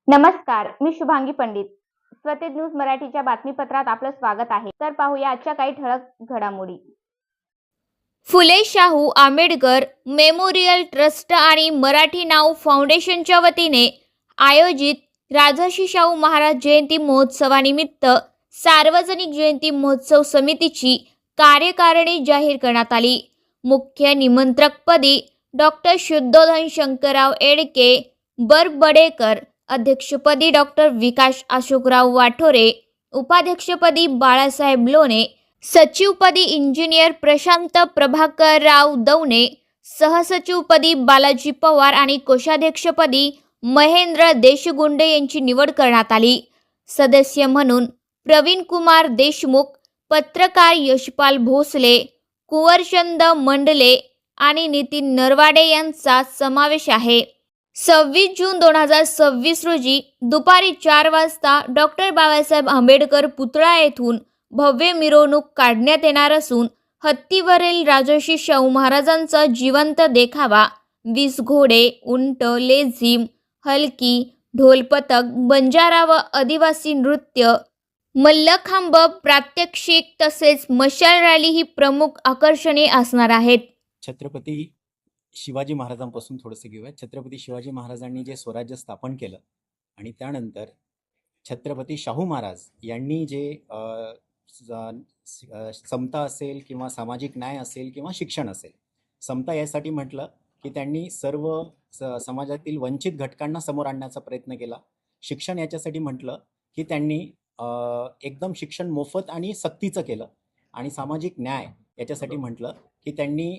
नमस्कार, मी शुभांगी पंडित. स्वतेज न्यूज मराठीच्या बातमीपत्रात आपलं स्वागत आहे. तर पाहूया आजच्या काही ठळक घडामोडी. फुले शाहू आंबेडकर मेमोरियल ट्रस्ट आणि मराठी नाव फाउंडेशनच्या वतीने आयोजित राजर्षी शाहू महाराज जयंती महोत्सवानिमित्त सार्वजनिक जयंती महोत्सव समितीची कार्यकारिणी जाहीर करण्यात आली. मुख्य निमंत्रकपदी डॉक्टर शुद्धोधन शंकरराव एडके बरबडेकर, अध्यक्षपदी डॉक्टर विकास अशोकराव वाठोरे, उपाध्यक्षपदी बाळासाहेब लोणे, सचिवपदी इंजिनियर प्रशांत प्रभाकरराव दवणे, सहसचिवपदी बालाजी पवार आणि कोषाध्यक्षपदी महेंद्र देशगुंडे यांची निवड करण्यात आली. सदस्य म्हणून प्रवीण कुमार देशमुख, पत्रकार यशपाल भोसले, कुंवरचंद मंडले आणि नितीन नरवाडे यांचा समावेश आहे. 26 जून 2026 रोजी दुपारी 4 वाजता डॉक्टर बाबासाहेब आंबेडकर पुतळा येथून भव्य मिरवणूक काढण्यात येणार असून हत्तीवरील राजर्षी शाहू महाराजांचा जिवंत देखावा, 20 घोडे, उंट, लेझीम, हलकी, ढोलपथक, बंजारा व आदिवासी नृत्य, मल्लखांब, प्रात्यक्षिक तसेच मशाल रॅली ही प्रमुख आकर्षणे असणार आहेत. छत्रपती शिवाजी महाराजांपासून थोडंसं घेऊया. छत्रपती शिवाजी महाराजांनी जे स्वराज्य स्थापन केलं आणि त्यानंतर छत्रपती शाहू महाराज यांनी जे समता असेल किंवा सामाजिक न्याय असेल किंवा शिक्षण असेल, समता यासाठी म्हटलं की त्यांनी सर्व समाजातील वंचित घटकांना समोर आणण्याचा प्रयत्न केला. शिक्षण याच्यासाठी म्हटलं की त्यांनी एकदम शिक्षण मोफत आणि सक्तीचं केलं. आणि सामाजिक न्याय याच्यासाठी म्हटलं की त्यांनी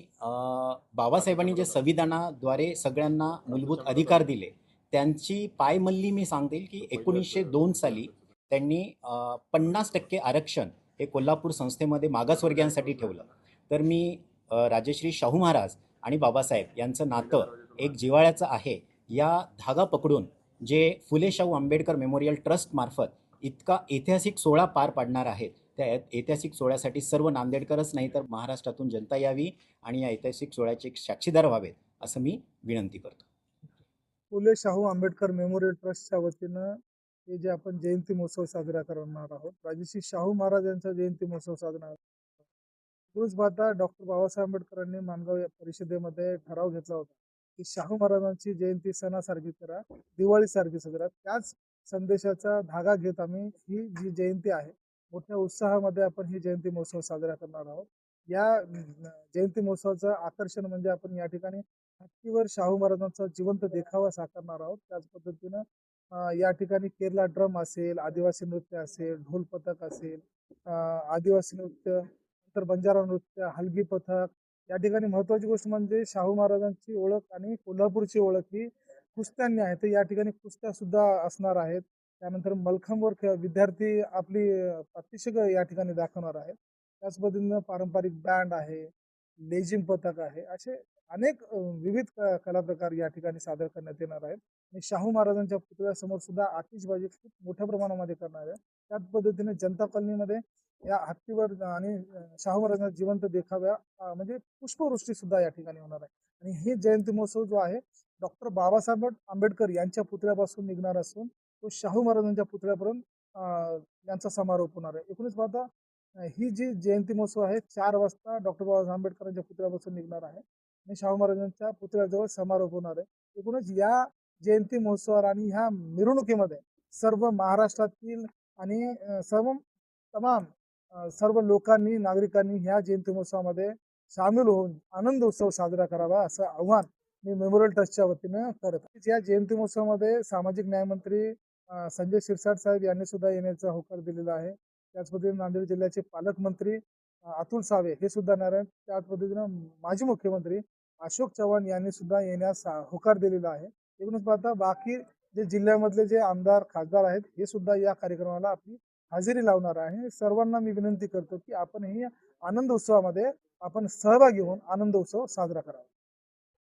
बाबासाहेबांनी जे संविधानाद्वारे सगळ्यांना मूलभूत अधिकार दिले, त्यांची पायमल्ली मी सांगेल की 1902 साली त्यांनी 50% आरक्षण हे कोल्हापूर संस्थेमध्ये मागासवर्गीयांसाठी ठेवलं. तर मी राजश्री शाहू महाराज आणि बाबासाहेब यांचं नातं एक जिव्हाळ्याचं आहे. या धागा पकडून जे फुले शाहू आंबेडकर मेमोरियल ट्रस्ट मार्फत इतका ऐतिहासिक सोहळा पार पाडणार आहेत, त्या ऐतिहासिक सोहळ्यासाठी सर्व नांदेडकरच नाही तर महाराष्ट्रातून जनता यावी आणि या ऐतिहासिक सोहळ्याचे साक्षीदार व्हावेत असं मी विनंती करतो. फुले शाहू आंबेडकर मेमोरियल ट्रस्टच्या वतीनं हे जे आपण जयंती महोत्सव साजरा करणार आहोत, राजर्षी शाहू महाराज यांचा जयंती महोत्सव साजरा रोज पाहता डॉक्टर बाबासाहेब आंबेडकरांनी माणगाव या परिषदेमध्ये ठराव घेतला होता की शाहू महाराजांची जयंती सणासारखी करा, दिवाळीसारखी साजरा. त्याच संदेशाचा धागा घेत आम्ही ही जी जयंती आहे मोठ्या उत्साहामध्ये आपण ही जयंती महोत्सव साजरा करणार आहोत. या जयंती महोत्सवाचं आकर्षण म्हणजे आपण या ठिकाणी हत्तीवर शाहू महाराजांचा जिवंत देखावा साकारणार आहोत. त्याच पद्धतीनं या ठिकाणी केरला ड्रम असेल, आदिवासी नृत्य असेल, ढोल पथक असेल, आदिवासी नृत्य, नंतर बंजारा नृत्य, हलगी पथक. या ठिकाणी महत्वाची गोष्ट म्हणजे शाहू महाराजांची ओळख आणि कोल्हापूरची ओळख ही कुस्त्यांनी आहे, तर या ठिकाणी कुस्त्या सुद्धा असणार आहेत. त्यानंतर मलखांबवर विद्यार्थी आपली प्रात्यक्षिक या ठिकाणी दाखवणार आहेत. त्याच पद्धतीनं पारंपरिक बँड आहे, लेझिम पथक आहे, असे अनेक विविध कला प्रकार या ठिकाणी सादर करण्यात येणार आहेत. आणि शाहू महाराजांच्या पुतळ्यासमोर सुद्धा आतिषबाजी खूप मोठ्या प्रमाणामध्ये करणार आहे. त्याच पद्धतीने जनता कॉलनीमध्ये या हत्तीवर आणि शाहू महाराजांचा जिवंत देखाव्या म्हणजे पुष्पवृष्टी सुद्धा या ठिकाणी होणार आहे. आणि हे जयंती महोत्सव जो आहे डॉक्टर बाबासाहेब आंबेडकर यांच्या पुतळ्यापासून निघणार असून तो शाहू महाराजांच्या पुतळ्यापर्यंत यांचा समारोप होणार आहे. एकूणच पाहता ही जी जयंती महोत्सव आहे 4 वाजता डॉक्टर बाबासाहेब आंबेडकरांच्या पुतळ्यापासून निघणार आहे आणि शाहू महाराजांच्या पुतळ्याजवळ समारोप होणार आहे. एकूणच या जयंती महोत्सवावर आणि ह्या मिरवणुकीमध्ये सर्व महाराष्ट्रातील आणि तमाम सर्व लोकांनी, नागरिकांनी ह्या जयंती महोत्सवामध्ये सामील होऊन आनंद उत्सव साजरा करावा असं आव्हान मी मेमोरियल ट्रस्टच्या वतीनं करत आहे. या जयंती महोत्सवामध्ये सामाजिक न्यायमंत्री संजय शिरसाट साहेब यांनी सुद्धा येण्याचा होकार दिलेला आहे. त्याच पद्धतीने नांदेड जिल्ह्याचे पालकमंत्री अतुल सावे हे सुद्धा येणार आहेत. त्याच पद्धतीनं माजी मुख्यमंत्री अशोक चव्हाण यांनी सुद्धा येण्यास होकार दिलेला आहे. एकूणच पाहता बाकी जे जिल्ह्यामधले जे आमदार खासदार आहेत हे सुद्धा या कार्यक्रमाला आपली हजेरी लावणार आहे. सर्वांना मी विनंती करतो की आपण ही आनंद उत्सवामध्ये आपण सहभागी होऊन आनंद उत्सव साजरा करावा.